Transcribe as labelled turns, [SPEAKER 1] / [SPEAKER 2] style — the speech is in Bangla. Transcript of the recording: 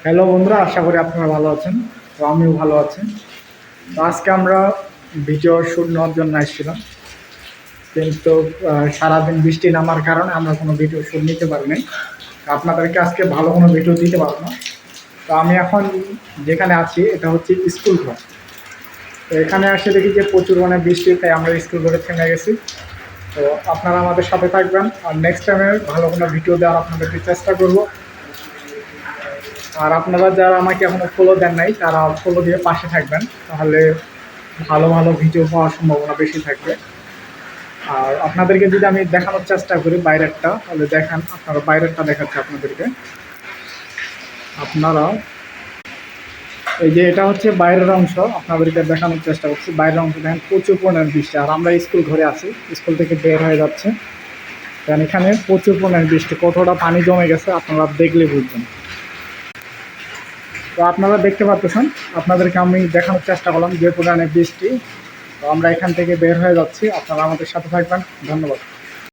[SPEAKER 1] হ্যালো বন্ধুরা, আশা করি আপনারা ভালো আছেন। তো আমিও ভালো আছি। তো আজকে আমরা ভিডিও শুট নেওয়ার জন্য আসছিলাম, কিন্তু সারাদিন বৃষ্টি নামার কারণে আমরা কোনো ভিডিও শুট নিতে পারিনি। আপনাদেরকে আজকে ভালো কোনো ভিডিও দিতে পারবো না। তো আমি এখন যেখানে আছি এটা হচ্ছে স্কুল ঘর। তো এখানে এসে দেখি যে প্রচুর মানে বৃষ্টি, তাই আমরা স্কুল ঘরে থেমে গেছি। তো আপনারা আমাদের সাথে থাকবেন, আর নেক্সট টাইমে ভালো কোনো ভিডিও দেওয়ার আপনাদেরকে চেষ্টা করব। আর আপনারা যারা আমাকে এখনো ফলো দেন নাই তারা ফলো দিয়ে পাশে থাকবেন, তাহলে ভালো ভালো ভিডিও পাওয়ার সম্ভাবনা বেশি থাকবে। আর আপনাদেরকে যদি আমি দেখানোর চেষ্টা করি বাইরেরটা, তাহলে দেখেন, আপনারা বাইরেরটা দেখাচ্ছে আপনাদেরকে। আপনারা এই যে এটা হচ্ছে বাইরের অংশ, আপনাদেরকে দেখানোর চেষ্টা করছি। বাইরের অংশ দেখেন প্রচুর পরিমাণ বৃষ্টি, আর আমরা স্কুল ঘরে আছি, স্কুল থেকে বের হয়ে যাচ্ছে। কারণ এখানে প্রচুর পরিমাণ বৃষ্টি, কতটা পানি জমে গেছে আপনারা দেখলে বুঝবেন। তো আপনারা দেখতে পাচ্ছেন, আপনাদেরকে আমি দেখানোর চেষ্টা করলাম যে পরিমাণে বৃষ্টি। তো আমরা এখান থেকে বের হয়ে যাচ্ছি, আপনারা আমাদের সাথে থাকবেন। ধন্যবাদ।